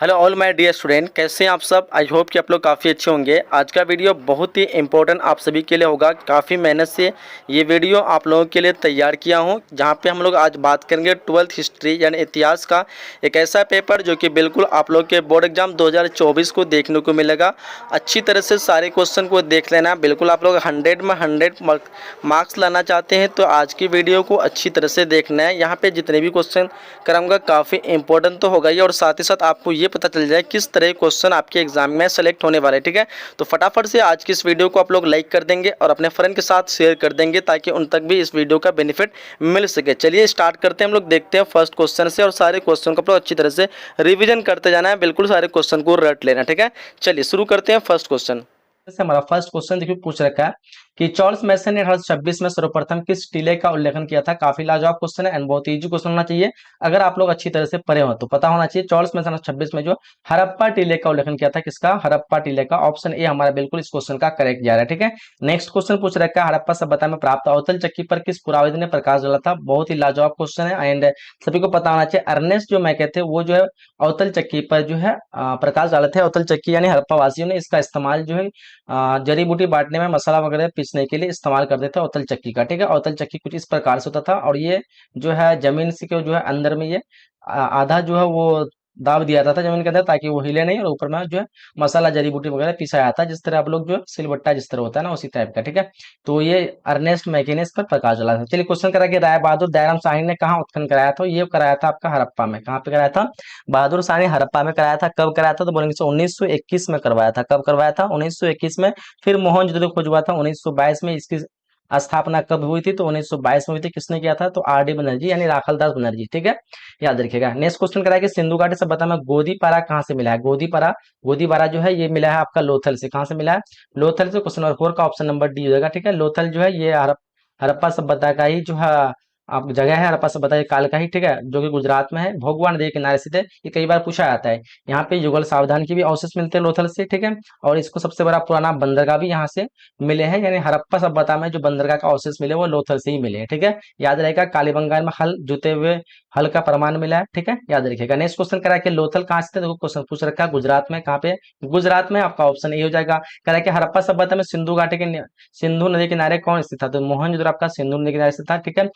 Hello all my dear student, कैसे हैं आप सब। आई होप कि आप लोग काफ़ी अच्छे होंगे। आज का वीडियो बहुत ही इंपॉर्टेंट आप सभी के लिए होगा। काफ़ी मेहनत से ये वीडियो आप लोगों के लिए तैयार किया हूँ, जहाँ पे हम लोग आज बात करेंगे 12th हिस्ट्री यानी इतिहास का एक ऐसा पेपर जो कि बिल्कुल आप लोग के बोर्ड एग्जाम 2024 को देखने को मिलेगा। अच्छी तरह से सारे क्वेश्चन को देख लेना। बिल्कुल आप लोग 100 में 100 मार्क्स लाना चाहते हैं तो आज की वीडियो को अच्छी तरह से देखना है। यहाँ पे जितने भी क्वेश्चन कराऊंगा काफ़ी इंपॉर्टेंट तो होगा ही, और साथ ही साथ आपको ये पता चल जाए किस तरह क्वेश्चन आपके एग्जाम में सेलेक्ट होने वाले। ठीक है, तो फटाफट से आज की इस वीडियो को आप लोग लाइक कर देंगे और अपने फ्रेंड के साथ शेयर कर देंगे ताकि उन तक भी इस वीडियो का बेनिफिट मिल सके। चलिए स्टार्ट करते हैं। हम लोग देखते हैं फर्स्ट क्वेश्चन से, और सारे क्वेश्चन को आप लोग अच्छी तरह से रिविजन करते जाना है। बिल्कुल सारे क्वेश्चन को रट लेना। ठीक है, चलिए शुरू करते हैं फर्स्ट क्वेश्चन से। हमारा फर्स्ट क्वेश्चन देखिए पूछ रखा है कि चार्ल्स मैसन ने 1826 में सर्वप्रथम किस टीले का उल्लेखन किया था। काफी लाजवाब क्वेश्चन है एंड बहुत इजी क्वेश्चन होना चाहिए। अगर आप लोग अच्छी तरह से पढ़े हो तो पता होना चाहिए। चार्ल्स मैसन 1826 में जो हड़प्पा टीले का उल्लेखन किया था, किसका? हड़प्पा टीले का। ऑप्शन ए हमारा बिल्कुल इस क्वेश्चन का करेक्ट जा रहा है। ठीक है, नेक्स्ट क्वेश्चन पूछ रखा है हड़प्पा सभ्यता में प्राप्त अवतल चक्की पर किस पुराविद ने प्रकाश डाला था। बहुत ही लाजवाब क्वेश्चन है एंड सभी को पता होना चाहिए। अर्नेस्ट जो मैके थे वो जो है अवतल चक्की पर जो है प्रकाश डाले थे। अवतल चक्की यानी हड़प्पा वासियों ने इसका इस्तेमाल जो है जड़ी बूटी बांटने में, मसाला वगैरह पीसने के लिए इस्तेमाल करते थे अवतल चक्की का। ठीक है, अवतल चक्की कुछ इस प्रकार से होता था और ये जो है जमीन से के जो है अंदर में ये आधा जो है वो दाब दिया जाता था जमीन के अंदर ताकि वो हिले नहीं, और ऊपर में जो है मसाला जड़ी बूटी वगैरह पिसाया जाता है, जिस तरह आप लोग जो है सिलबट्टा जिस तरह होता है ना उसी टाइप का। ठीक है, तो ये अर्नेस्ट मैके ने इस पर प्रकाश डाला था। चलिए क्वेश्चन करा कि राय बहादुर दयाराम शाही ने कहाँ उत्खनन कराया था। ये कराया था आपका हड़प्पा में। कहाँ पे कराया था? बहादुर शाह ने हड़प्पा में कराया था। कब कराया था? तो बोलेंगे 1921 में करवाया था। कब करवाया था? 1921 में। फिर मोहनजोदड़ो खोजवा था 1922 में। इसकी स्थापना कब हुई थी? तो 1922 में हुई थी। किसने किया था? तो आर डी बनर्जी यानी राखलदास बनर्जी। ठीक है, याद रखिएगा। नेक्स्ट क्वेश्चन करा कि सिंधु घाटी सभ्यता में गोदीपारा कहाँ से मिला है। गोदीपारा, गोदीपारा जो है ये मिला है आपका लोथल से। कहाँ से मिला है? लोथल से। क्वेश्चन नंबर 4 का ऑप्शन नंबर डी हो जाएगा। ठीक है, लोथल जो है ये हड़प्पा सभ्यता का ही जो है आप जगह है। हड़प्पा सभ्यता ये काल का ही, ठीक है, जो कि गुजरात में है, भोगवा नदी के किनारे स्थित है। ये कई बार पूछा जाता है। यहाँ पे युगल सावधान के भी अवशेष मिलते हैं लोथल से। ठीक है, और इसको सबसे बड़ा पुराना बंदरगाह भी यहाँ से मिले हैं, यानी हड़प्पा सभ्यता में जो बंदरगाह का अवशेष मिले वो लोथल से ही मिले हैं। ठीक है, याद रहेगा। कालीबंगाल में हल जुते हुए हल का प्रमाण मिला है। ठीक है, याद रखिएगा। नेक्स्ट क्वेश्चन करा के लोथल कहाँ से थे। देखो क्वेश्चन पूछ रखा है गुजरात में। कहाँ पे? गुजरात में। आपका ऑप्शन ए हो जाएगा। करा के हड़प्पा सभ्यता में सिंधु घाटी के सिंधु नदी किनारे कौन स्थित था? तो मोहनजोदड़ो आपका सिंधु नदी किनारे स्थित था। ठीक है,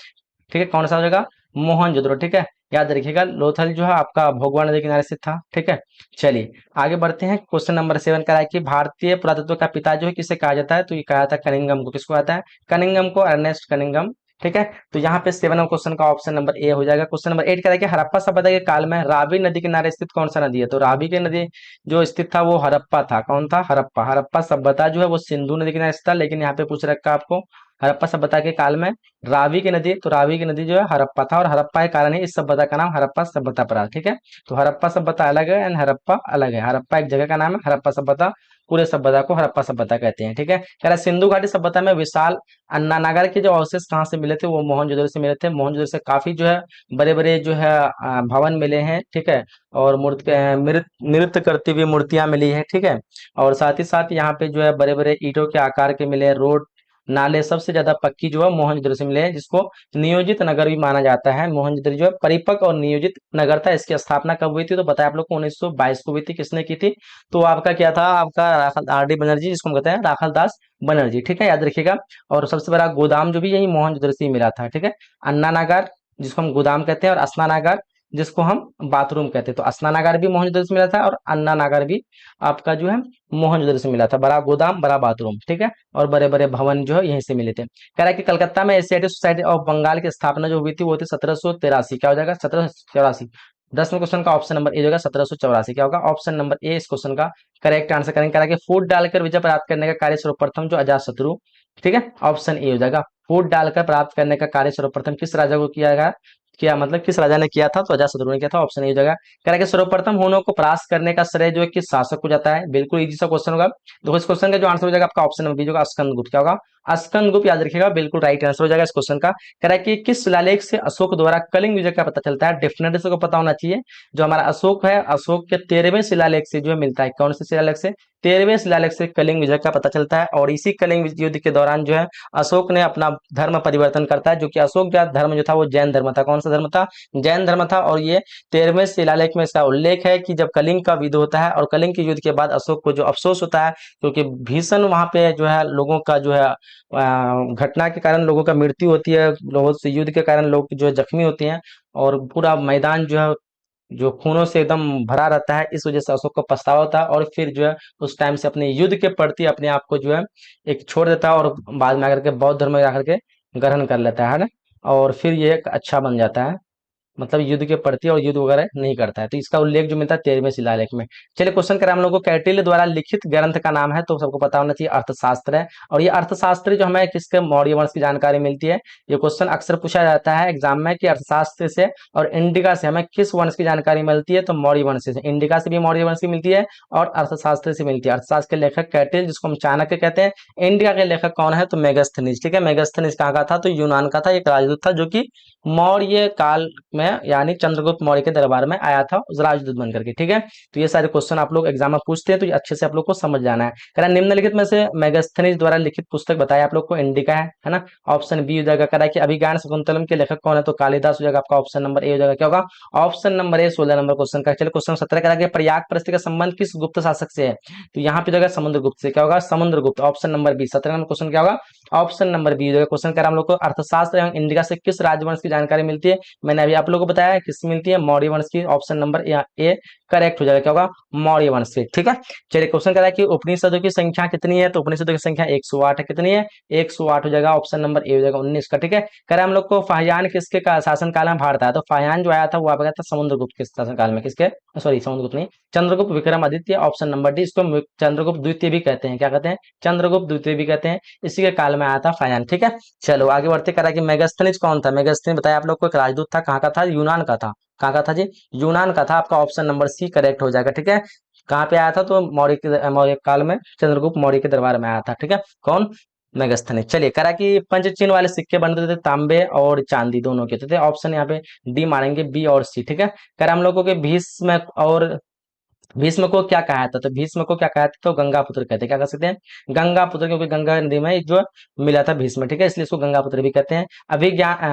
ठीक है, कौन सा हो जाएगा? मोहनजोदड़ो। ठीक है, याद रखिएगा। लोथल जो है आपका भोगवा नदी किनारे स्थित था। ठीक है, चलिए आगे बढ़ते हैं। क्वेश्चन नंबर 7 का है कि भारतीय पुरातत्व का पिता जो है किसे कहा जाता है। तो ये कहा जाता है कनिंघम को। किसको आता है? कनिंघम को, अर्नेस्ट कनिंघम। ठीक है, तो यहाँ पे 7 क्वेश्चन का ऑप्शन नंबर ए हो जाएगा। क्वेश्चन नंबर 8 का है कि हड़प्पा सभ्यता के काल में रावी नदी किनारे स्थित कौन सा नदी है। तो रावी की नदी जो स्थित था वो हड़प्पा था। कौन था? हड़प्पा। हड़प्पा सभ्यता जो है वो सिंधु नदी किनारे स्थित था, लेकिन यहाँ पे पूछ रखा है आपको हड़प्पा सभ्यता के काल में रावी की नदी। तो रावी की नदी जो है हड़प्पा था, और हड़प्पा के कारण ही इस सभ्यता का नाम हड़प्पा सभ्यता पड़ा। ठीक है, तो हड़प्पा सभ्यता अलग है एंड हड़प्पा अलग है। हड़प्पा एक जगह का नाम है, हड़प्पा सभ्यता पूरे सभ्यता को हड़प्पा सभ्यता कहते हैं। ठीक है, कह रहा सिंधु घाटी सभ्यता में विशाल अन्नानागर के जो अवशेष कहाँ से मिले थे। वो मोहनजोदड़ो से मिले थे। मोहनजोदड़ो से काफी जो है बड़े बड़े जो है भवन मिले हैं। ठीक है, और मूर्ति नृत्य करती हुई मूर्तियां मिली है। ठीक है, और साथ ही साथ यहाँ पे जो है बड़े बड़े ईंटों के आकार के मिले हैं। रोड, नाले सबसे ज्यादा पक्की जो है मोहनजोदड़ो से मिले हैं, जिसको नियोजित नगर भी माना जाता है। मोहनजोदड़ो जो है परिपक्व और नियोजित नगर था। इसकी स्थापना कब हुई थी? तो बताया आप लोग को 1922 को हुई थी। किसने की थी? तो आपका क्या था? आपका राखल आर डी बनर्जी, जिसको हम कहते हैं राखल दास बनर्जी। ठीक है, याद रखिएगा। और सबसे बड़ा गोदाम जो भी यही मोहनजोदड़ो से ही मिला था। ठीक है, अन्नानागार जिसको हम गोदाम कहते हैं, और स्नानागार जिसको हम बाथरूम कहते हैं। तो स्नानागार भी मोहनजोदड़ो से मिला था, और अन्नानागार भी आपका जो है मोहनजोदड़ो से मिला था। बड़ा गोदाम, बड़ा बाथरूम। ठीक है, और बड़े बड़े भवन जो है यहीं से मिले थे। कह रहा है कि कलकत्ता में एशियाटिक सोसाइटी ऑफ बंगाल की स्थापना जो हुई थी वो थी 1783। क्या हो जाएगा? 1784। 10वें क्वेश्चन का ऑप्शन नंबर ए होगा 1784। क्या होगा? ऑप्शन नंबर ए इस क्वेश्चन का करेक्ट आंसर करेंगे। कह रहा है कि फूट डालकर विजय प्राप्त करने का कार्य सर्वप्रथम जो अजात शत्रु। ठीक है, ऑप्शन ए हो जाएगा। फूट डालकर प्राप्त करने का कार्य सर्वप्रथम किस राजा को किया गया? किया मतलब किस राजा ने किया था? तो अजातशत्रु ने किया था। ऑप्शन ए हो जाएगा। कह रहा है कि सर्वप्रथम हुनों को परास्त करने का श्रेय जो है किस शासक को जाता है। बिल्कुल इजी सा क्वेश्चन होगा। देखो इस क्वेश्चन का जो आंसर हो जाएगा आपका ऑप्शन नंबर बी होगा, स्कंदगुप्त। क्या होगा? स्कंदगुप्त याद रखिएगा, बिल्कुल राइट आंसर हो जाएगा इस क्वेश्चन का। कह रहा है कि किस शिलालेख से अशोक द्वारा कलिंग विजय का पता चलता है? डेफिनेटली सबको पता होना चाहिए। जो हमारा अशोक है, अशोक के 13वें शिलालेख से जो है मिलता है। कौन से शिलालेख से? 13वें शिलालेख से कलिंग विजय का पता चलता है। और इसी कलिंग युद्ध के दौरान जो है अशोक ने अपना धर्म परिवर्तन करता है, जो कि अशोक का धर्म जो था वो जैन धर्म था। कौन सा धर्म था? जैन धर्म था। और ये 13वें शिलालेख में इसका उल्लेख है कि जब कलिंग का युद्ध होता है और कलिंग के युद्ध के बाद अशोक को जो अफसोस होता है, क्योंकि भीषण वहां पे जो है लोगों का जो है घटना के कारण लोगों का मृत्यु होती है, लोगों से युद्ध के कारण लोग जो है जख्मी होते हैं, और पूरा मैदान जो है जो खूनों से एकदम भरा रहता है। इस वजह से अशोक को पछतावा होता है, और फिर जो है उस टाइम से अपने युद्ध के प्रति अपने आप को जो है एक छोड़ देता है, और बाद में आकर के बौद्ध धर्म में आकर के ग्रहण कर लेता है ना। और फिर ये एक अच्छा बन जाता है, मतलब युद्ध के प्रति और युद्ध वगैरह नहीं करता है। तो इसका उल्लेख जो मिलता है 13वें शिलालेख में। चलिए क्वेश्चन करें हम लोग को, कैटिल्य द्वारा लिखित ग्रंथ का नाम है, तो सबको पता होना चाहिए अर्थशास्त्र है। और ये अर्थशास्त्र जो हमें किसके मौर्य वंश की जानकारी मिलती है? ये क्वेश्चन अक्सर पूछा जाता है एग्जाम में कि अर्थशास्त्र से और इंडिका से हमें किस वंश की जानकारी मिलती है? तो मौर्य वंश से। इंडिका से भी मौर्य वंश की मिलती है और अर्थशास्त्र से मिलती है। अर्थशास्त्र के लेखक कैटिल, जिसको हम चाणक्य कहते हैं। इंडिका के लेखक कौन है? तो मेगास्थनीज। ठीक है, मेगास्थनीज कहाँ का था? तो यूनान का था, एक राजदूत था जो कि मौर्य काल में यानी चंद्रगुप्त मौर्य के दरबार में आया था उस राजदूत बनकर के। ठीक है, तो ये सारे क्वेश्चन आप लोग एग्जाम में पूछते हैं, तो ये अच्छे से आप लोग को समझ जाना है। कह रहा है निम्नलिखित में से मेगास्थनीज द्वारा लिखित पुस्तक बताया आप लोग को। इंडिका है ना, ऑप्शन बी हो जाएगा। कह रहा है कि अभिज्ञान शाकुंतलम के लेखक कौन है? तो कालिदास हो जाएगा आपका, ऑप्शन नंबर ए हो जाएगा। क्या होगा? Option number A, 16 number question का। चलिए क्वेश्चन 17 कह रहा है कि प्रयाग परिस्थिति का संबंध किस गुप्त शासक से है? तो यहाँ पे जाएगा समुद्रगुप्त से। क्या होगा? Samudragupta, option number B. 17 number question क्या होगा? ऑप्शन नंबर बी हो जाएगा। क्वेश्चन कह रहा है हम लोग को अर्थशास्त्र एवं इंडिका से किस राजवंश की जानकारी मिलती है? मैंने अभी आप लोगों को बताया किससे मिलती है? मौर्य वंश की। ऑप्शन नंबर ए करेक्ट हो जाएगा। क्या होगा? मौर्य वंश से। ठीक है, चलिए क्वेश्चन कर रहा है कि उपनिषदों की संख्या कितनी है? तो उपनिषदों की संख्या 108 है। कितनी है? 108 हो जाएगा। ऑप्शन नंबर ए हो जाएगा 19 का। ठीक है, कह रहा है हम लोग को फाहियान किसके शासन काल में भारत आया? तो फाहियान जो आया था वो आया था समुद्रगुप्त के शासन काल में। किसके? सॉरी, समुद्रगुप्त नहीं, Chandragupta Vikramaditya. Option number D, इसको चंद्रगुप्त द्वितीय भी कहते हैं। क्या कहते हैं? चंद्रगुप्त द्वितीय भी कहते हैं। इसी के काल में आया था फाहियान। ठीक है, चलो आगे बढ़ते। करा कि मेगास्थनीज कौन था? मेगास्थनीज बताया आप लोग को एक राजदूत था। कहाँ का था? यूनान का था। कहाँ का था जी? यूनान का था। आपका ऑप्शन नंबर सी करेक्ट हो जाएगा। ठीक है, कहाँ पे आया था? तो मौर्य काल में चंद्रगुप्त मौर्य के दरबार में आया था। ठीक है, कौन? मेगास्थनीज। चलिए करा कि पंचचिन्ह वाले सिक्के बनते थे तांबे और चांदी दोनों के थे। ऑप्शन यहाँ पे डी मारेंगे, बी और सी। ठीक है, करा हम लोगों के भीष्म और भीष्म को क्या कहा था? तो भीष्म को क्या कहा था? तो गंगापुत्र कहते हैं। क्या कह सकते हैं? गंगापुत्र, क्योंकि गंगा नदी में जो मिला था भीष्म। ठीक है, इसलिए इसको गंगापुत्र भी कहते हैं।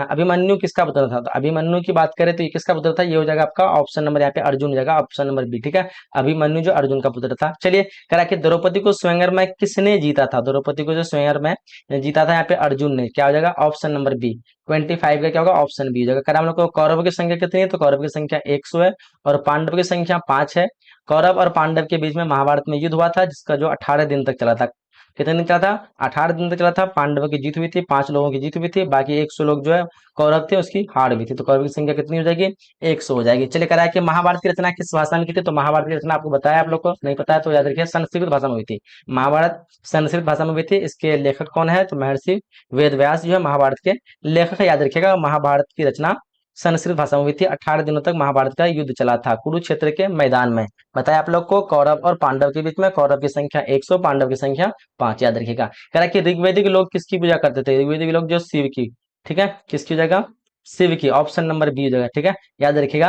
अभिमन्यु किसका पुत्र था? तो अभिमन्यु की बात करें तो ये किसका पुत्र था? ये हो जाएगा आपका ऑप्शन नंबर यहाँ पे अर्जुन हो जाएगा, ऑप्शन नंबर बी। ठीक है, अभिमन्यु जो अर्जुन का पुत्र था। चलिए करा कि द्रौपदी को स्वयंवर में किसने जीता था? द्रौपदी को जो स्वयंवर में जीता था यहाँ पे अर्जुन ने। क्या हो जाएगा? ऑप्शन नंबर बी 25 का क्या होगा? ऑप्शन बी हो जाएगा। करा हम लोग को कौरव की संख्या कितनी है? तो कौरव की संख्या 100 है और पांडव की संख्या 5 है। कौरव और पांडव के बीच में महाभारत में युद्ध हुआ था, जिसका जो 18 दिन तक चला था। कितने दिन चला था? 18 दिन तक चला था। पांडवों की जीत हुई थी, 5 लोगों की जीत हुई थी, बाकी 100 लोग जो है कौरव थे उसकी हार भी थी। तो कौरव की संख्या कितनी हो जाएगी? 100 हो जाएगी। चलिए करा है कि महाभारत की रचना किस भाषा में की थी? तो महाभारत की रचना आपको बताया, आप लोग को नहीं पता है तो याद रखिए, संस्कृत भाषा में हुई थी। महाभारत संस्कृत भाषा में हुई थी। इसके लेखक कौन है? तो महर्षि वेद व्यास जो है महाभारत के लेखक है। याद रखिएगा, महाभारत की रचना संस्कृत भाषा में हुई थी। 18 दिनों तक महाभारत का युद्ध चला था कुरुक्षेत्र के मैदान में। बताया आप लोग को कौरव और पांडव के बीच में। कौरव की संख्या 100, पांडव की संख्या 5। याद रखिएगा। कह रहा है कि ऋग्वेदिक लोग किसकी पूजा करते थे? ऋग्वेदिक लोग जो शिव की। ठीक है, किसकी जगह? शिव की। ऑप्शन नंबर बी हो जाएगा। ठीक है, याद रखिएगा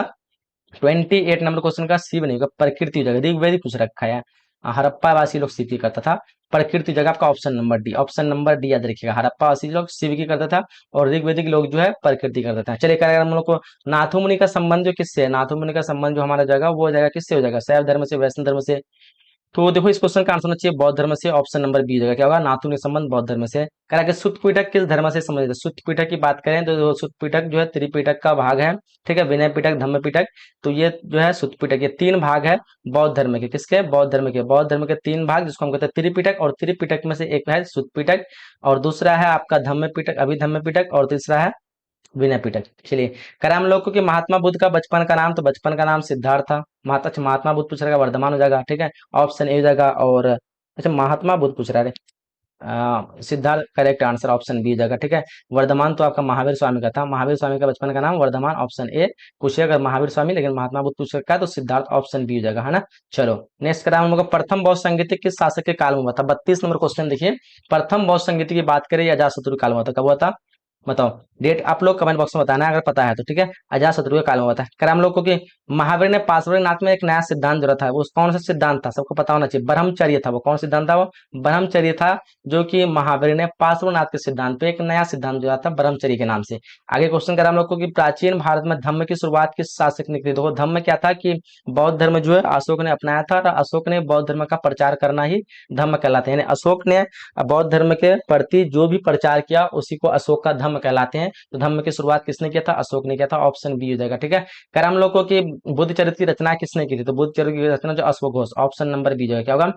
28 नंबर क्वेश्चन का शिव नहीं होगा, प्रकृति हो जाएगा। ऋग्वेदिक पूछ रखा है। हड़प्पा वासी लोग शिव की करता था, प्रकृति जगह आपका option number D. Option number D याद रखिएगा, हड़प्पा वासी लोग शिव की करता था और ऋग्वेदिक लोग जो है प्रकृति करता था। चलिए करेगा हम लोग को नाथु मुनि का संबंध जो किससे है? नाथु मुनि का संबंध जो हमारा जगह वो हो जाएगा किससे हो जाएगा? शैव धर्म से, वैष्णव धर्म से। तो देखो इस क्वेश्चन का आंसर होना चाहिए बौद्ध धर्म से। ऑप्शन नंबर बी हो जाएगा। क्या होगा? नाथु ने संबंध बौद्ध धर्म से। कह रहा है कि सुत्त पिटक किस धर्म से संबंधित है? सुत्त पिटक की बात करें तो सुत्त पिटक जो है त्रिपिटक का भाग है। ठीक है, विनय पिटक, धम्म पिटक। तो ये जो है सुत्त पिटक, ये 3 भाग है बौद्ध धर्म के। किसके? बौद्ध धर्म के। बौद्ध धर्म के 3 भाग, जिसको हम कहते हैं त्रिपिटक। और त्रिपिटक में से एक है सुत्त पिटक, और दूसरा है आपका धम्म पिटक, अभिधम्म पिटक, और तीसरा है विनय पिटक। चलिए करा हम लोग को कि महात्मा बुद्ध का बचपन का नाम? तो बचपन का नाम सिद्धार्थ था। महात्मा बुद्ध पूछ रहेगा, वर्धमान हो जाएगा। ठीक है, ऑप्शन ए हो जाएगा। और अच्छा, महात्मा बुद्ध पूछ रहा है। Siddhartha correct answer option B जगह, ठीक है। वर्धमान तो आपका महावीर स्वामी का था, महावीर स्वामी का बचपन का नाम वर्धमान, ऑप्शन ए। पूछिए अगर महावीर स्वामी लेकिन महात्मा बुद्ध पूछ रखा है तो सिद्धार्थ ऑप्शन बी जगह, है ना। चलो नेक्स्ट करा हम लोग का, प्रथम बौद्ध संगीति किस शासक के काल में हुआ था। 32 नंबर क्वेश्चन देखिए, प्रथम बौद्ध संगीति की बात करें अजातशत्रु काल में हुआ था, कब हुआ था बताओ। डेट आप लोग कमेंट बॉक्स में बताना अगर पता है तो, ठीक है। अजातशत्रु के काल में हुआ था। कर हम लोग को कि महावीर ने पार्श्वनाथ में एक नया सिद्धांत जोड़ा था, वो कौन सा सिद्धांत था, सबको पता होना चाहिए। ब्रह्मचर्य था, वो कौन सिद्धांत था, वो ब्रह्मचर्य था, जो कि महावीर ने पार्श्वनाथ के सिद्धांत पे एक नया सिद्धांत जोड़ा था ब्रह्मचर्य के नाम से। आगे क्वेश्चन करा हम लोग को कि प्राचीन भारत में धम्म की शुरुआत किस शासक ने की थी। देखो धम्म क्या था कि बौद्ध धर्म जो है अशोक ने अपनाया था, और अशोक ने बौद्ध धर्म का प्रचार करना ही धम्म कहलाते हैं, यानी अशोक ने बौद्ध धर्म के प्रति जो भी प्रचार किया उसी को अशोक का धम्म कहलाते हैं। तो धम्म की शुरुआत किसने किया था, अशोक ने किया था, ऑप्शन बी हो जाएगा, ठीक है। कर हम लोग को कि बुद्ध चरित्र की रचना किसने की थी, तो बुद्ध चरित्र की रचना जो अश्वघोष, ऑप्शन नंबर बी जो है क्या होगा।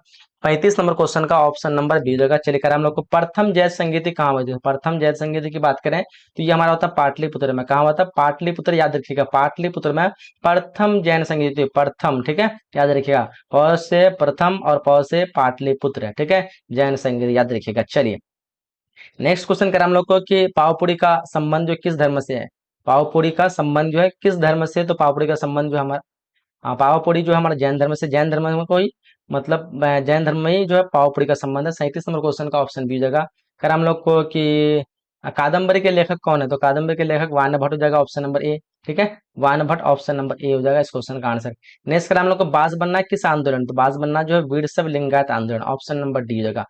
35 नंबर क्वेश्चन का ऑप्शन नंबर बी होगा। चलिए कर हम लोग को प्रथम जैत संगीति कहाँ हुई थी। प्रथम जैत संगीति की बात करें तो ये हमारा होता है पाटलिपुत्र में। कहाँ हुआ था, पाटलिपुत्र, याद रखिएगा पाटलिपुत्र में प्रथम जैन संगीति, प्रथम, ठीक है, याद रखिएगा। प से प्रथम और प से पाटलिपुत्र, ठीक है, जैन संगीत याद रखिएगा। चलिए नेक्स्ट क्वेश्चन करें हम लोग को कि पावपुरी का संबंध जो किस धर्म से है। पावपुरी का संबंध जो है किस धर्म से, तो पावपुरी का संबंध जो हमारा, हाँ पावापुरी जो है हमारा जैन धर्म से, जैन धर्म में कोई मतलब जैन धर्म में ही जो है पावापुरी का संबंध है। 37 नंबर क्वेश्चन का ऑप्शन बी जगह। कर हम लोग को कि कादम्बरी के लेखक कौन है, तो कादम्बरी के लेखक वान भट्ट हो जाएगा, ऑप्शन नंबर ए, ठीक है, वान भट्ट ऑप्शन नंबर ए हो जाएगा इस क्वेश्चन का आंसर। नेक्स्ट कर हम लोग को बास बनना किस आंदोलन, तो बास बनना जो है वीरशैव लिंगायत आंदोलन, ऑप्शन नंबर डी हो जाएगा।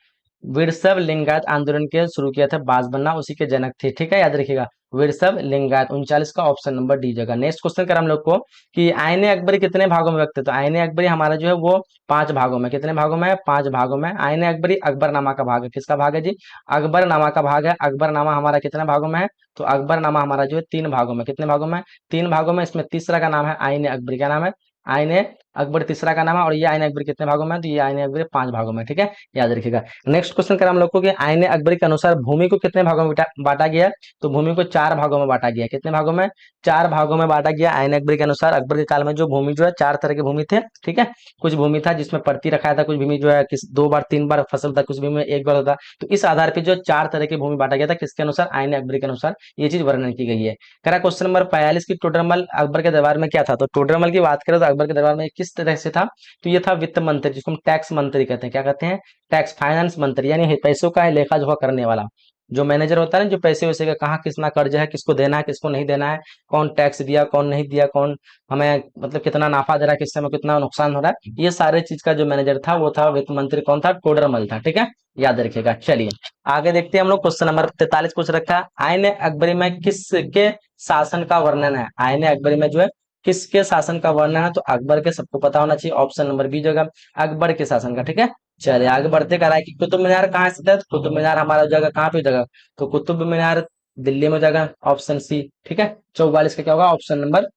वीरशैव लिंगायत आंदोलन के शुरू किया था बास बनना, उसी के जनक थे, ठीक है, याद रखिएगा वीरशैव लिंगायत, 39 का ऑप्शन नंबर डी जगह। नेक्स्ट क्वेश्चन कर हम लोग को कि आईने अकबरी कितने भागों में व्यक्त है, तो आईने अकबरी हमारा जो है वो 5 भागों में, कितने भागों में, 5 भागों में। आईने अकबरी अकबरनामा का भाग है, किसका भाग है जी, अकबरनामा का भाग है। अकबरनामा हमारा कितने भागों में है, तो अकबरनामा हमारा जो है 3 भागों में, कितने भागों में, 3 भागों में। इसमें तीसरा का नाम है आईने अकबरी, क्या नाम है, आईने अकबर तीसरा का नाम है। और ये आईने अकबरी कितने भागों में है, तो ये आईने अकबरी 5 भागों में, ठीक है, याद रखिएगा। नेक्स्ट क्वेश्चन कर हम लोग को कि आईने अकबरी के अनुसार भूमि को कितने भागों में बांटा गया, तो भूमि को 4 भागों में बांटा गया, कितने भागों में, 4 भागों में बांटा गया आईने अकबरी के अनुसार। अकबर के काल में जो भूमि जो है 4 तरह की भूमि थे, ठीक है, कुछ भूमि था जिसमें पड़ती रखा था, कुछ भूमि जो है किस 2 बार 3 बार फसल था, कुछ भूमि में 1 बार होता। तो इस आधार पर जो 4 तरह की भूमि बांटा गया था किसके अनुसार, आईने अकबरी के अनुसार, ये चीज वर्णन की गई है। करा क्वेश्चन नंबर 45 की टोडरमल अकबर के दरबार में क्या था, तो टोडरमल की बात करें तो अकबर के दरबार में किस तरह से था, तो ये था वित्त मंत्री, जिसको हम टैक्स मंत्री कहते हैं, क्या कहते हैं, टैक्स फाइनेंस मंत्री, यानी पैसों का लेखा जोखा करने वाला जो मैनेजर होता है ना, जो पैसे वैसे का कहाँ कितना कर्ज है, किसको देना है किसको नहीं देना है, कौन टैक्स दिया कौन नहीं दिया, कौन हमें मतलब कितना नाफा दे रहा है, किस समय कितना नुकसान हो रहा है, ये सारे चीज का जो मैनेजर था वो था वित्त मंत्री, कौन था, टोडरमल था, ठीक है, याद रखिएगा। चलिए आगे देखते हैं हम लोग, क्वेश्चन नंबर 43 पूछ रखा है, आईने अकबरी में किसके शासन का वर्णन है। आईने अकबरी में जो है किसके शासन का वर्णन है, तो अकबर के, सबको पता होना चाहिए, ऑप्शन नंबर बी जगह, अकबर के शासन का, ठीक है। चलिए आगे बढ़ते करा है कि कुतुब मीनार कहाँ स्थित है, तो कुतुब मीनार हमारा जगह कहाँ पे जगह, तो कुतुब मीनार दिल्ली में जगह, ऑप्शन सी, ठीक है। 44 का क्या होगा, ऑप्शन नंबर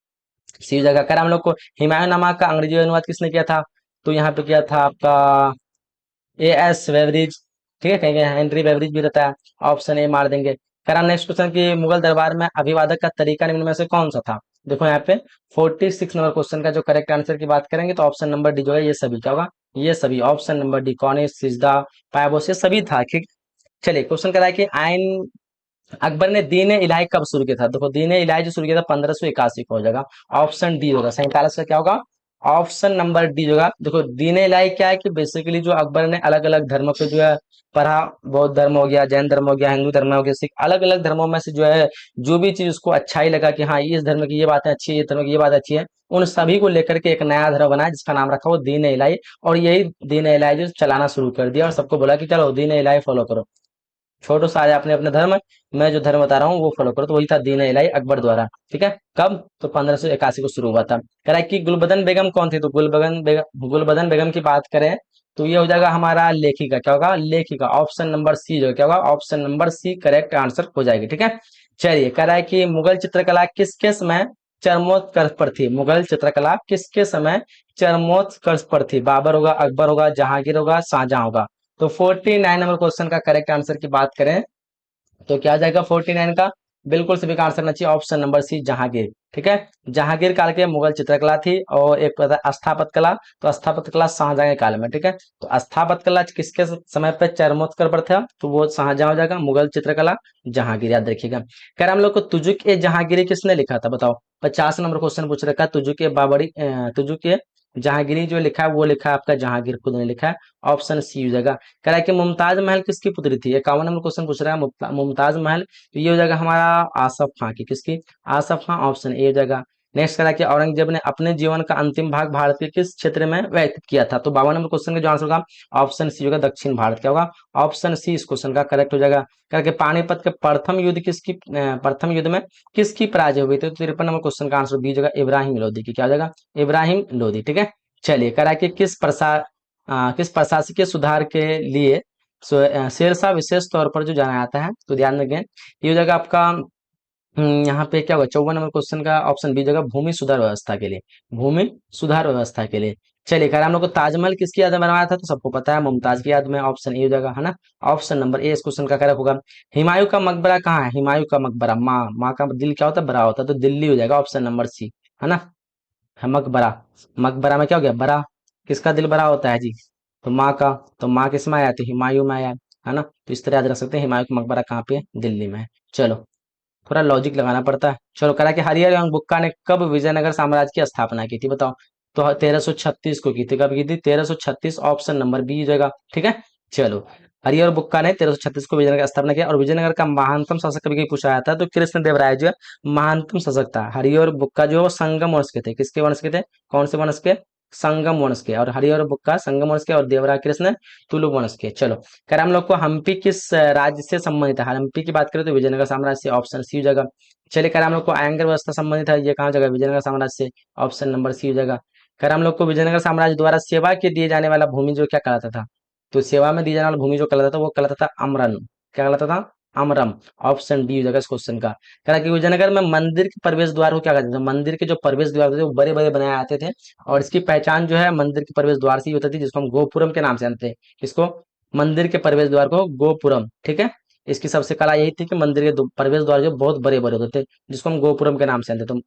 सी जगह। कर हम लोग को हुमायूंनामा का अंग्रेजी अनुवाद किसने किया था, तो यहाँ पे किया था आपका एएस वेवरेज, ठीक है, कहेंगे हेनरी वेवरेज भी रहता है, ऑप्शन ए मार देंगे। कर हम नेक्स्ट क्वेश्चन की मुगल दरबार में अभिवादक का तरीका निम्न में से कौन सा था। देखो यहाँ पे 46 नंबर क्वेश्चन का जो करेक्ट आंसर की बात करेंगे तो ऑप्शन नंबर डी जो है ये सभी, क्या होगा, ये सभी, ऑप्शन नंबर डी, कॉनिस सिजदा पायबोस, ये सभी था, ठीक। चलिए क्वेश्चन करा है कि आइन अकबर ने दीन इलाही कब शुरू किया था, देखो दीन इलाही जो शुरू किया था 1581 को हो जाएगा, ऑप्शन डी होगा। 47 का क्या होगा, ऑप्शन नंबर डी होगा। देखो दीन इलाही क्या है कि बेसिकली जो अकबर ने अलग अलग धर्मों पे जो है पढ़ा, बौद्ध धर्म हो गया, जैन धर्म हो गया, हिंदू धर्म हो गया, सिख, अलग अलग धर्मों में से जो है जो भी चीज उसको अच्छा ही लगा कि हाँ इस धर्म की ये बातें अच्छी है, इस धर्म की ये बात अच्छी है, उन सभी को लेकर के एक नया धर्म बनाया जिसका नाम रखा वो दीन इलाही। और यही दीन इलाही जो चलाना शुरू कर दिया और सबको बोला कि चलो दीन इलाही फॉलो करो, छोटो सारे अपने अपने धर्म, मैं जो धर्म बता रहा हूँ वो फॉलो करो। तो वही था दीन इलाही अकबर द्वारा, ठीक है। कब, तो 1581 को शुरू हुआ था। कह रहा है कि गुलबदन बेगम कौन थी, तो गुलबदन बेगम की बात करें तो ये हो जाएगा हमारा लेखिका, क्या होगा, लेखिका, ऑप्शन नंबर सी जो क्या होगा, option number C correct answer हो जाएगी, ठीक है। चलिए कह रहा है कि मुगल चित्रकला किसके समय चरमोत्कर्ष पर थी, मुगल चित्रकला किसके समय चरमोत्कर्ष पर थी, बाबर होगा, अकबर होगा, जहांगीर होगा, शाहजहां होगा। तो 49 नंबर क्वेश्चन का करेक्ट आंसर की बात करें तो क्या आ जाएगा 49 का, बिल्कुल सभी का आंसर होना चाहिए ऑप्शन नंबर सी, जहांगीर। ठीक है, जहांगीर काल के मुगल चित्रकला थी, और एक पता है स्थापत्य कला, तो स्थापत्य कला शाहजहां के काल में। ठीक है, तो स्थापत्य कला किसके समय पे चरमोत्कर्ष पर था, तो वो शाहजहां हो जाएगा। मुगल चित्रकला जहांगीर, याद रखिएगा। कह रहा हम लोग को तुजुक ए जहांगीरी किसने लिखा था, बताओ। 50 नंबर क्वेश्चन पूछ रखा है, तुजुक ए बाबरी तुजुक ए जहांगीरी जो लिखा है वो लिखा है आपका जहांगीर खुद ने लिखा है, ऑप्शन सी हो जाएगा। कह रहा है कि मुमताज महल किसकी पुत्री थी, 51 नंबर क्वेश्चन पूछ रहा है, मुमताज महल, तो ये हो जाएगा हमारा आसफ खां की, किसकी, आसफ खां, ऑप्शन ए हो जाएगा। नेक्स्ट करा कि औरंगजेब ने अपने जीवन का अंतिम भाग भारत के किस क्षेत्र में व्यतीत किया था, तो 52 नंबर क्वेश्चन का जो आंसर होगा ऑप्शन सी होगा, दक्षिण भारत। क्या होगा, ऑप्शन सी इस क्वेश्चन का करेक्ट हो जाएगा। करके पानीपत के प्रथम युद्ध किसकी प्रथम युद्ध में किसकी पराजय हुई थी, तो 53 नंबर क्वेश्चन का आंसर बी जगह इब्राहिम लोदी की। क्या हो जाएगा, इब्राहिम लोदी। ठीक है, चलिए करा कि किस प्रशासकीय सुधार के लिए शेरशाह विशेष तौर पर जो जाना जाता है, तो ध्यान रखें ये हो जाएगा आपका यहाँ पे क्या होगा, 54 नंबर क्वेश्चन का ऑप्शन बी जगह भूमि सुधार व्यवस्था के लिए, भूमि सुधार व्यवस्था के लिए। चलिए कह रहा हम लोग को ताजमहल किसकी याद में बनवाया था, तो सबको पता है मुमताज की याद में, ऑप्शन ए हो जाएगा, है ना। ऑप्शन नंबर ए इस क्वेश्चन का करेक्ट होगा। हुमायूं का मकबरा कहाँ है, हुमायूं का मकबरा, माँ का दिल क्या होता है, बड़ा होता है, तो दिल्ली हो जाएगा, ऑप्शन नंबर सी, है ना। मकबरा, मकबरा में क्या हो गया, बड़ा, किसका दिल बड़ा होता है जी, तो माँ का, तो माँ किस में आया, तो हुमायूं में आया, है ना। तो इस तरह याद रख सकते हैं, हुमायूं का मकबरा कहाँ पे है, दिल्ली में है। चलो, थोड़ा लॉजिक लगाना पड़ता है। चलो करा कि हरिहर एवं बुक्का ने कब विजयनगर साम्राज्य की स्थापना की थी, बताओ। तो 1336 को की थी, कब की थी, 1336, ऑप्शन नंबर बी हो जाएगा। ठीक है, चलो, हरिहर और बुक्का ने 1336 को विजयनगर की स्थापना किया, और विजयनगर का महानतम शासक कभी कभी पूछा जाता है, तो कृष्णदेवराय जो है महानतम शासक था। हरिहर और बुक्का जो है वो संगम वंश के थे, किसके वंश के थे, कौन से वंश के, संगम वंश के, और हरिहर और बुक्का संगम वंश के, और देवराय कृष्ण तुलु वंश के। चलो, कर हम लोग को हम्पी किस राज्य से संबंधित है, हम्पी की बात करें तो विजयनगर साम्राज्य से, ऑप्शन सी हो जाएगा। चलिए कर हम लोग को आयंगर व्यवस्था संबंधित है, ये कहाँ जगह, विजयनगर साम्राज्य से, ऑप्शन नंबर सी हो जाएगा। कर हम लोग को विजयनगर साम्राज्य द्वारा सेवा के दिए जाने वाला भूमि जो क्या कहलाता था, तो सेवा में दी जाने वाला भूमि जो कहलाता था वो कहलाता था अमरन। क्या कहलाता था, अमरम, ऑप्शन डी हो जाएगा इस क्वेश्चन का। कह रहा कि विजयनगर में मंदिर के प्रवेश द्वार को क्या कहते थे, मंदिर के जो प्रवेश द्वार थे वो बड़े बड़े बनाए जाते थे, और इसकी पहचान जो है मंदिर के प्रवेश द्वार से ही होती थी, जिसको हम गोपुरम के नाम से जानते हैं। इसको, मंदिर के प्रवेश द्वार को गोपुरम। ठीक है, इसकी सबसे कला यही थी कि मंदिर के प्रवेश द्वार जो बहुत बड़े बड़े होते थे, जिसको हम गोपुरम के नाम से जानते थे। तो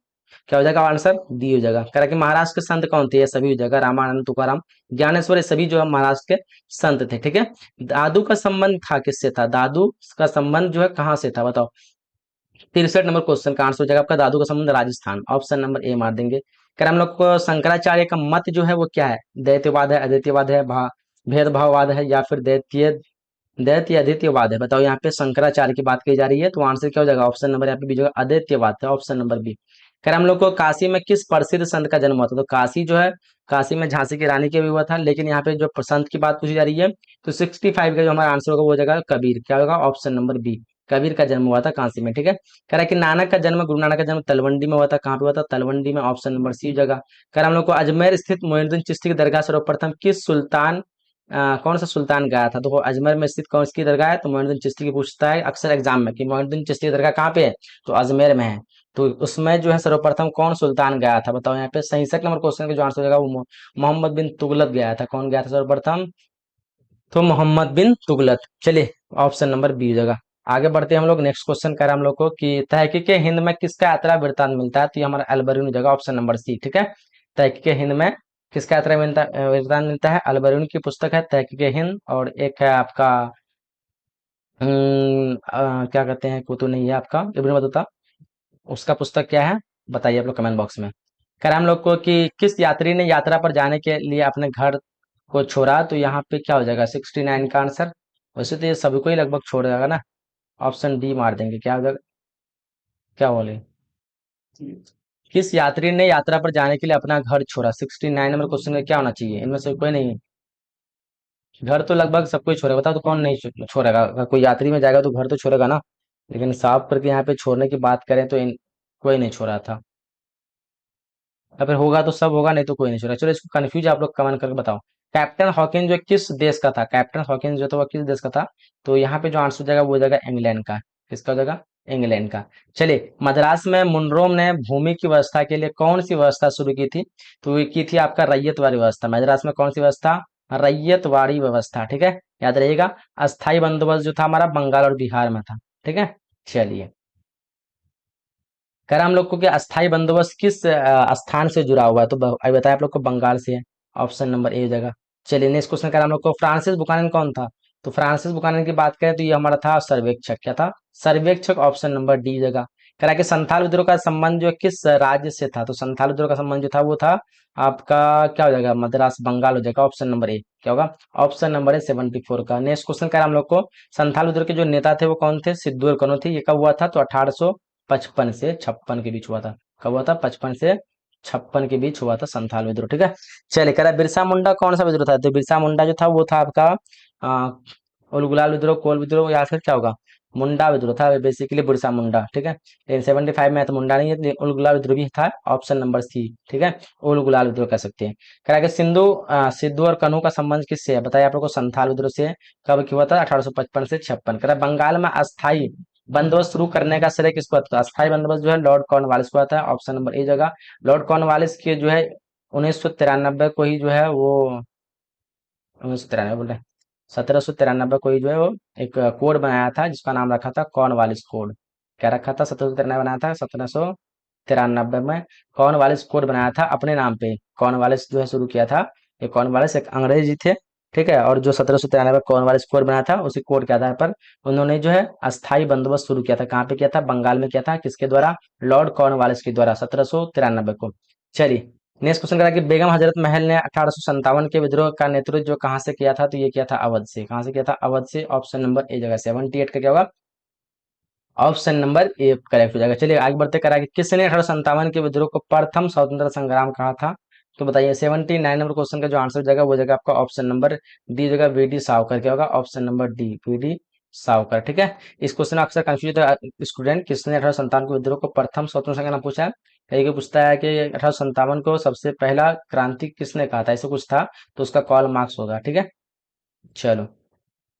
क्या हो जाएगा आंसर, डी हो जाएगा। कह रहा कि महाराष्ट्र के संत कौन थे, ये सभी हो जाएगा, रामानंद, तुकाराम, ज्ञानेश्वर, ये सभी जो है महाराष्ट्र के संत थे। ठीक है, दादू का संबंध था किससे था, दादू का संबंध जो है कहाँ से था, बताओ। 63 नंबर क्वेश्चन का आंसर हो जाएगा आपका दादू का संबंध राजस्थान, ऑप्शन नंबर ए मार देंगे। कर हम लोग को शंकराचार्य का मत जो है वो क्या है, द्वैतवाद है, अद्वैतवाद है, भेदभाववाद है, या फिर दैत्य अद्वितीयवाद है, बताओ। यहाँ पे शंकराचार्य की बात की जा रही है, तो आंसर क्या हो जाएगा, ऑप्शन नंबर यहाँ पे बी जो है अद्वैतवाद है, ऑप्शन नंबर बी। खैर हम लोग को काशी में किस प्रसिद्ध संत का जन्म हुआ था, तो काशी जो है, काशी में झांसी की रानी के भी हुआ था, लेकिन यहाँ पे जो संत की बात पूछी जा रही है, तो 65 का जो हमारा आंसर होगा वो हो जाएगा कबीर। क्या होगा, ऑप्शन नंबर बी, कबीर का जन्म हुआ था काशी में। ठीक है, कह रहा है कि नानक का जन्म, गुरु नानक का जन्म तलवंडी में हुआ था, कहाँ पे हुआ था, तलवंडी में, ऑप्शन नंबर सी जगह। कह रहा हम लोग को अजमेर स्थित मोइनुद्दीन चिश्ती की दरगाह सर्वप्रथम किस सुल्तान कौन सा सुल्तान गया था, तो अजमेर में स्थित कौन सी दरगाह है, तो मोइनुद्दीन चिश्ती की पूछता है अक्सर एग्जाम में कि मोइनुद्दीन चिश्ती की दरगाह कहाँ पे है, तो अजमेर में है। तो उसमें जो है सर्वप्रथम कौन सुल्तान गया था, बताओ। यहाँ पे 67 नंबर क्वेश्चन का जो आंसर हो जाएगा वो मोहम्मद बिन तुगलक गया था, कौन गया था सर्वप्रथम, तो मोहम्मद बिन तुगलक। चलिए, ऑप्शन नंबर बी हो जाएगा। आगे बढ़ते हैं हम लोग, नेक्स्ट क्वेश्चन कर रहे हैं हम लोग को कि तहकीक हिंद में किसका यात्रा वृत्तांत मिलता है, तो ये हमारा अलबरूनी हो जाएगा, ऑप्शन नंबर सी। ठीक है, तहकीक हिंद में किसका यात्रा वृत्तांत मिलता है, अलबरूनी की पुस्तक है तहकीक हिंद, और एक है आपका क्या कहते हैं, को तो नहीं है आपका इब्न बतूता, उसका पुस्तक क्या है बताइए आप लोग कमेंट बॉक्स में। कह रहा हम लोग को कि किस यात्री ने यात्रा पर जाने के लिए अपने घर को छोड़ा, तो यहाँ पे क्या हो जाएगा 69 का आंसर। वैसे तो ये सभी को ही लगभग छोड़ जाएगा ना, ऑप्शन डी मार देंगे। क्या हो जाएगा, क्या बोले, किस यात्री ने यात्रा पर जाने के लिए अपना घर छोड़ा, 69 नंबर क्वेश्चन में क्या होना चाहिए, इनमें से कोई नहीं। घर तो लगभग सबको ही छोड़ेगा, बताओ तो कौन नहीं छोड़ेगा, अगर कोई यात्री में जाएगा तो घर तो छोड़ेगा ना, लेकिन साफ करके यहाँ पे छोड़ने की बात करें तो कोई नहीं छोड़ा था, या फिर होगा तो सब होगा, नहीं तो कोई नहीं छोड़ा। चलो इसको कंफ्यूज आप लोग कमेंट करके बताओ। कैप्टन हॉकिंस जो किस देश का था, कैप्टन हॉकिंस जो था वो किस देश का था, तो यहाँ पे जो आंसर हो जाएगा वो हो जाएगा इंग्लैंड का, किसका हो जाएगा, इंग्लैंड का। चलिए, मद्रास में मुनरोम ने भूमि की व्यवस्था के लिए कौन सी व्यवस्था शुरू की थी, तो ये की थी आपका रैयतवाड़ी व्यवस्था। मद्रास में कौन सी व्यवस्था, रैयतवाड़ी व्यवस्था। ठीक है, याद रहिएगा। अस्थाई बंदोबस्त जो था हमारा बंगाल और बिहार में था। ठीक है, चलिए कह रहा हम लोग को कि अस्थाई बंदोबस्त किस स्थान से जुड़ा हुआ है, तो अभी बताया आप लोग को बंगाल से है, ऑप्शन नंबर ए जगह। चलिए नेक्स्ट क्वेश्चन कह रहा हम लोग को फ्रांसिस बुकानन कौन था, तो फ्रांसिस बुकानन की बात करें तो ये हमारा था सर्वेक्षक, क्या था, सर्वेक्षक, ऑप्शन नंबर डी जगह। कह रहा है कि संथाल विद्रोह का संबंध जो है किस राज्य से था, तो संथाल विद्रोह का संबंध जो था वो था आपका क्या हो जाएगा, मद्रास, बंगाल हो जाएगा, ऑप्शन नंबर ए क्या होगा, ऑप्शन नंबर ए 74 का। नेक्स्ट क्वेश्चन कह रहा हम लोग को संथाल विद्रोह के जो नेता थे वो कौन थे, सिद्धू और कन्हू थे, ये कब हुआ था, तो 1855 से 56 के बीच हुआ था, कब हुआ था, 55 से 56 के बीच हुआ था संथाल विद्रोह, ठीक है। चलिए कह रहा है बिरसा मुंडा कौन सा विद्रोह था, तो बिरसा मुंडा जो था वो था आपका आ, उलगुलाल विद्रोह, कोल विद्रोह, या फिर क्या होगा, मुंडा विद्रोह था बेसिकली, बिरसा मुंडा, ठीक है। लेकिन 75 में तो मुंडा नहीं है, लेकिन उलगुलाल विद्रोह भी था, ऑप्शन नंबर सी, ठीक है, उलगुलाल विद्रोह कह सकते हैं। कह रहा है कि सिद्धू और कन्हू का संबंध किससे है, बताइए आप लोग को, संथाल विद्रोह से। कब हुआ था, 1855 से 56। कह रहा है बंगाल में अस्थाई बंदोबस्त शुरू करने का श्रेय किसको आता है, अस्थाई बंदोबस्त जो है लॉर्ड कॉर्नवालिस को आता है, ऑप्शन नंबर ए जगह। लॉर्ड कॉर्नवालिस के जो है 1993 को ही जो है वो, 1993 बोल रहे हैं, 1793 को ही जो है वो एक कोड बनाया था जिसका नाम रखा था कॉर्नवालिस कोड। क्या रखा था, 1793 बनाया था, 1793 में कॉर्नवालिस कोड बनाया था अपने नाम पे, कॉर्नवालिस जो है शुरू किया था, ये कॉर्नवालिस एक अंग्रेज जी थे, ठीक है, और जो 1793 कॉर्नवालिस कोड बनाया था उसी कोड के आधार पर उन्होंने जो है अस्थाई बंदोबस्त शुरू किया था, कहाँ पे किया था, बंगाल में किया था, किसके द्वारा, लॉर्ड कॉर्नवालिस के द्वारा, 1793 को। चलिए नेक्स्ट क्वेश्चन करा कि बेगम हजरत महल ने 1857 के विद्रोह का नेतृत्व जो कहाँ से किया था, तो ये किया था अवध से, कहाँ से किया था, अवध से, ऑप्शन नंबर ए जगह। 78 का क्या होगा, ऑप्शन नंबर ए करेक्ट हो जाएगा। चलिए आगे बढ़ते, करा कि किसने 1857 के विद्रोह को प्रथम स्वतंत्रता संग्राम कहा था, तो बताइए 79 नंबर क्वेश्चन का जो आंसर हो जाएगा वो जगह आपका ऑप्शन नंबर डी जगह, वी डी सावरकर, क्या होगा, option number D, V D Savarkar, ठीक है। इस क्वेश्चन अक्सर कंफ्यूज स्टूडेंट, किसने 1857 के विद्रोह को प्रथम स्वतंत्र संग्राम पूछा है, कहीं को पूछता है कि 1857 को सबसे पहला क्रांति किसने कहा था, ऐसे कुछ था, तो उसका कॉल मार्क्स होगा, ठीक है। चलो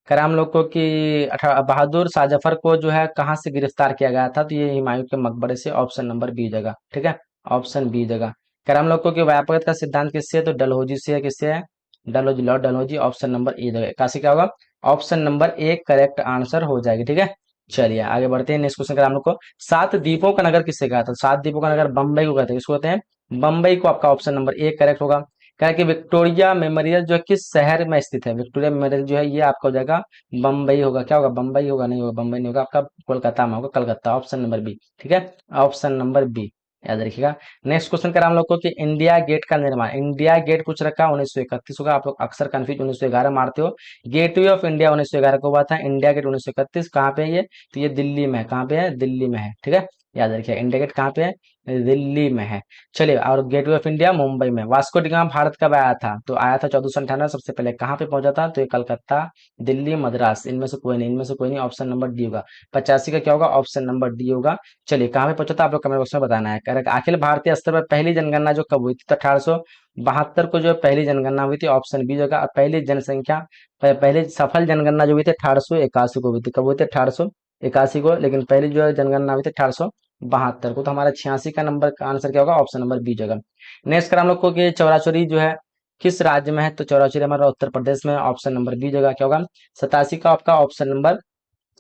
कह रहा हम लोग को कि बहादुर शाह जफर को जो है कहाँ से गिरफ्तार किया गया था, तो ये हुमायूं के मकबरे से, ऑप्शन नंबर बी जगह, ठीक है, ऑप्शन बी जगह। कह रहा हम लोग को कि व्यापकता का सिद्धांत किससे है, तो डलहौजी से है, किससे है, Dalhousie, Lord Dalhousie, option number A जगह, काशी क्या होगा, option number A correct answer हो जाएगी, ठीक है। चलिए आगे बढ़ते हैं, नेक्स्ट क्वेश्चन कह हम लोग को सात द्वीपों का नगर किससे कहा था, सात द्वीपों का नगर बम्बई को कहते हैं, किसको कहते हैं, बम्बई को, आपका ऑप्शन नंबर ए करेक्ट होगा। कह कि विक्टोरिया मेमोरियल जो है किस शहर में स्थित है, विक्टोरिया मेमोरियल जो है ये आपका हो जाएगा बम्बई होगा, क्या होगा, बम्बई होगा, नहीं होगा, बम्बई नहीं होगा, आपका कोलकाता में होगा, कलकत्ता, ऑप्शन नंबर बी, ठीक है, ऑप्शन नंबर बी याद रखिएगा। नेक्स्ट क्वेश्चन करा हम लोग को कि इंडिया गेट का निर्माण, इंडिया गेट कुछ रखा 1931 होगा, आप लोग अक्सर कंफ्यूज 1911 मारते हो, गेटवे ऑफ इंडिया 1911 को हुआ था, इंडिया गेट 1931 कहाँ पे है ये, तो ये दिल्ली में है, कहाँ पे है, दिल्ली में है, ठीक है, याद रखिए इंडिया गेट कहाँ पे है, दिल्ली में है। चलिए और गेटवे ऑफ इंडिया मुंबई में। वास्को डी गामा भारत कब आया था, तो आया था 1498, सबसे पहले कहाँ पे पहुंचा था, तो ये कलकत्ता, दिल्ली, मद्रास, इनमें से कोई नहीं, इनमें से कोई नहीं, ऑप्शन नंबर डी होगा। 85 का क्या होगा, ऑप्शन नंबर डी होगा। चलिए कहाँ पे पहुंचा था, आप लोग कमेंट बॉक्स में बताना है। कह रहा है अखिल भारतीय स्तर पर पहली जनगणना जो कब हुई थी, तो 1872 को जो पहली जनगणना हुई थी, ऑप्शन बी होगा। और पहली जनसंख्या पहली सफल जनगणना जो हुई थी 1881 को हुई थी, कब हुई थी, 1881 को, लेकिन पहली जो है जनगणना हुई थी 1872 को, तो हमारा 86 का नंबर का आंसर क्या होगा, ऑप्शन नंबर बी जगह। नेक्स्ट कर हम लोग को कि चौराचौरी जो है किस राज्य में है, तो चौराचौरी हमारा उत्तर प्रदेश में, ऑप्शन नंबर बी जगह क्या होगा, 87 का आपका ऑप्शन नंबर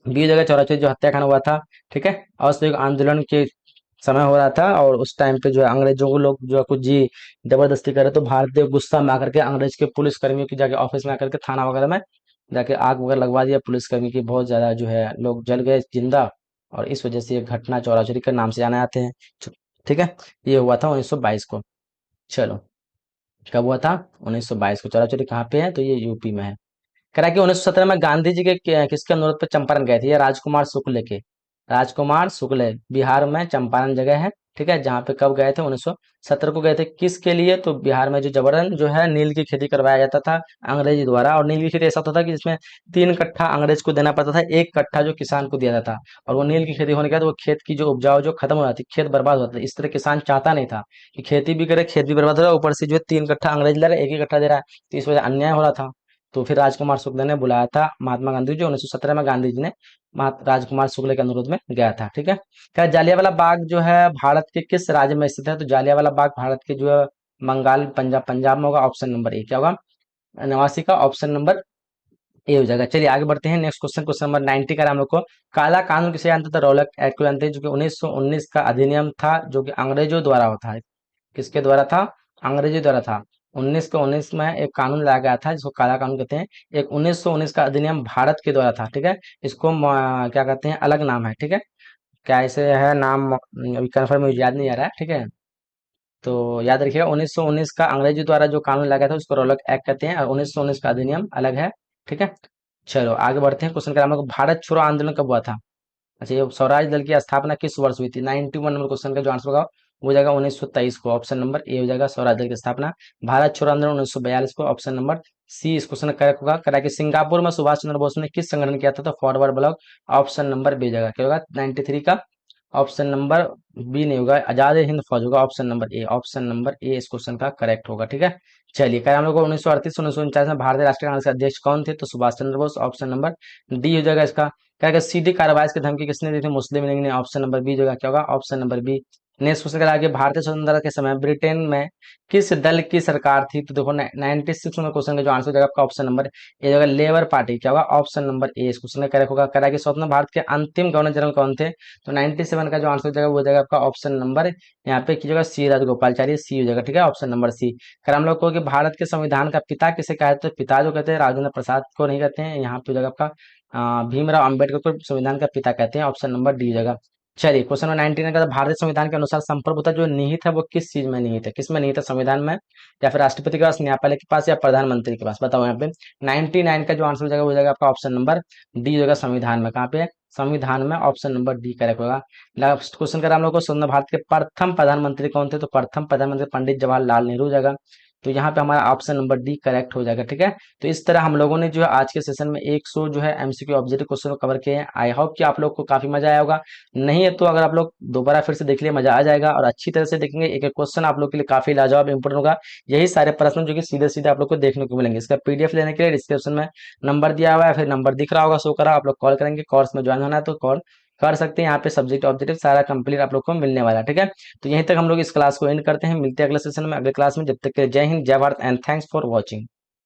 बी जगह, चौराचौरी जो हत्याकांड हुआ था, ठीक है, असहयोग आंदोलन के समय हो रहा था, और उस टाइम पे जो है अंग्रेजों को लोग जो है कुछ जी जबरदस्ती करे, तो भारतीय गुस्सा में आकर के अंग्रेज के पुलिस कर्मियों की जाके ऑफिस में आकर के थाना वगैरह में जाके आग वगैरह लगवा दिया, पुलिसकर्मी की बहुत ज्यादा जो है लोग जल गए जिंदा, और इस वजह से ये घटना चौराचौरी के नाम से जाने जाते हैं, ठीक है। ये हुआ था 1922 को। चलो कब हुआ था, 1922 को। चौराचौरी कहाँ पे है, तो ये यूपी में है। कह रहा है कि 1917 में गांधी जी के किसके अनुरोध पर चंपारण गए थे, ये राजकुमार शुक्ल के, राजकुमार शुक्ल बिहार में चंपारण जगह है, ठीक है, जहाँ पे कब गए थे, 1917 को गए थे, किसके लिए, तो बिहार में जो जबरन जो है नील की खेती करवाया जाता था अंग्रेजी द्वारा, और नील की खेती ऐसा होता था कि जिसमें 3 कट्ठा अंग्रेज को देना पड़ता था, 1 कट्ठा जो किसान को दिया जाता था, और वो नील की खेती होने के बाद वो खेत की जो उपजाऊ जो खत्म हो जाती, खेत बर्बाद होता था, इस तरह किसान चाहता नहीं था कि खेती भी करे खेत भी बर्बाद हो रहा है, ऊपर से जो है 3 कट्ठा अंग्रेज ले रहा है, 1 ही कट्ठा दे रहा है, तो इस वजह अन्याय हो रहा था। तो फिर राजकुमार शुक्ल ने बुलाया था महात्मा गांधी जी, 1917 में गांधी जी ने राजकुमार शुक्ल के अनुरोध में गया था, ठीक है। क्या जालियांवाला बाग जो है भारत के किस राज्य में स्थित है, तो जालियांवाला बाग भारत के जो है बंगाल, पंजाब में होगा, ऑप्शन नंबर ए क्या होगा, 89 का ऑप्शन नंबर ए हो जाएगा। चलिए आगे बढ़ते हैं। नेक्स्ट क्वेश्चन, क्वेश्चन नंबर 90 का हम लोग को, काला कानून किसे जानते थे? रौलक एक्ट को जानते हैं, जो कि 1919 का अधिनियम था, जो कि अंग्रेजों द्वारा होता है। किसके द्वारा था? अंग्रेजों द्वारा था। 1919 में एक कानून लाया गया था जिसको काला कानून कहते हैं। एक 1919 का अधिनियम भारत के द्वारा था, ठीक है। इसको क्या कहते हैं, अलग नाम है, ठीक है। क्या ऐसे है नाम, अभी कन्फर्म मुझे याद नहीं आ रहा है, ठीक है। तो याद रखिएगा, 1919 का अंग्रेजों द्वारा जो कानून लाया गया था उसको रौलक एक्ट कहते हैं, और 1919 का अधिनियम अलग है, ठीक है। चलो आगे बढ़ते हैं। क्वेश्चन का नाम है, भारत छोड़ो आंदोलन कब हुआ था? अच्छा, ये स्वराज दल की स्थापना किस वर्ष हुई थी? 91 नंबर क्वेश्चन का जो आंसर होगा वो हो जाएगा 1923 को। ऑप्शन नंबर ए हो जाएगा स्वराज दल की स्थापना। भारत छोड़ो आंदोलन 1942 को। ऑप्शन नंबर सी इस क्वेश्चन का करेक्ट होगा। करा कि सिंगापुर में सुभाष चंद्र बोस ने किस संगठन किया था? तो forward block. Option number B हो जाएगा, क्या होगा 93 का। ऑप्शन नंबर बी नहीं होगा, आजाद हिंद फौज होगा। Option number A, option number A इस क्वेश्चन का करेक्ट होगा, ठीक है। चलिए, क्या हम लोग को 1938 1949 में भारतीय राष्ट्रीय कांग्रेस के अध्यक्ष कौन थे? तो Subhash Chandra Bose. Option number D हो जाएगा इसका। क्या कहते, सीधी कार्रवाई की धमकी किसने दी थी? मुस्लिम लीग ने। ऑप्शन नंबर बी जो क्या होगा, option number B. Next question आगे, भारतीय स्वतंत्रता के समय ब्रिटेन में किस दल की सरकार थी? तो देखो 96 नंबर क्वेश्चन का जो आंसर हो जाएगा आपका ऑप्शन नंबर ए होगा, लेबर पार्टी। क्या होगा, ऑप्शन नंबर ए इस क्वेश्चन का करेक्ट होगा। करा कि स्वतंत्र भारत के अंतिम गवर्नर जनरल कौन थे? तो 97 का जो आंसर हो जाएगा वो हो जाएगा आपका ऑप्शन नंबर यहाँ पे कीजिएगा सी, राजगोपालचारी, सी हो जाएगा, ठीक है। Option number C. कर हम लोग को कि भारत के संविधान का पिता किसे कहा जाता है? पिता जो कहते हैं राजेंद्र प्रसाद को नहीं कहते हैं, यहाँ पे हो जाएगा आपका भीमराव अंबेडकर को संविधान का पिता कहते हैं। ऑप्शन नंबर डी हो जाएगा। चलिए क्वेश्चन नंबर 19 का, भारतीय संविधान के अनुसार संप्रभुता जो निहित है वो किस चीज में निहित है? किस में निहित है? संविधान में, या फिर राष्ट्रपति के पास, न्यायपालिका के पास, या प्रधानमंत्री के पास? बताओ यहाँ पे। 99 का जो आंसर हो जाएगा वो हो जाएगा आपका ऑप्शन नंबर डी हो जाएगा, संविधान में। कहाँ पे? संविधान में। ऑप्शन नंबर डी करेक्ट होगा। लास्ट क्वेश्चन करा हम लोग को, स्वतंत्र भारत के प्रथम प्रधानमंत्री कौन थे? तो प्रथम प्रधानमंत्री पंडित जवाहरलाल नेहरू हो जाएगा। तो यहाँ पे हमारा ऑप्शन नंबर डी करेक्ट हो जाएगा, ठीक है। तो इस तरह हम लोगों ने जो है आज के सेशन में 100 जो है एमसीक्यू ऑब्जेक्टिव क्वेश्चन को कवर किए हैं। आई होप कि आप लोग को काफी मजा आया होगा। नहीं है तो अगर आप लोग दोबारा फिर से देख लिए मजा आ जाएगा, और अच्छी तरह से देखेंगे एक एक क्वेश्चन आप लोग के लिए काफी लाजवाब इंपोर्टेंट होगा। यही सारे प्रश्न जो कि सीधे सीधे आप लोग को देखने को मिलेंगे। इसका पीडीएफ लेने के लिए डिस्क्रिप्शन में नंबर दिया हुआ है, फिर नंबर दिख रहा होगा, शो करा, आप लोग कॉल करेंगे। कोर्स में ज्वाइन होना है तो कॉल कर सकते हैं। यहाँ पे सब्जेक्ट ऑब्जेक्टिव सारा कंप्लीट आप लोग को मिलने वाला है, ठीक है। तो यहीं तक हम लोग इस क्लास को एंड करते हैं। मिलते हैं अगले सेशन में, अगले क्लास में। जब तक के लिए जय हिंद, जय Bharat and thanks for watching.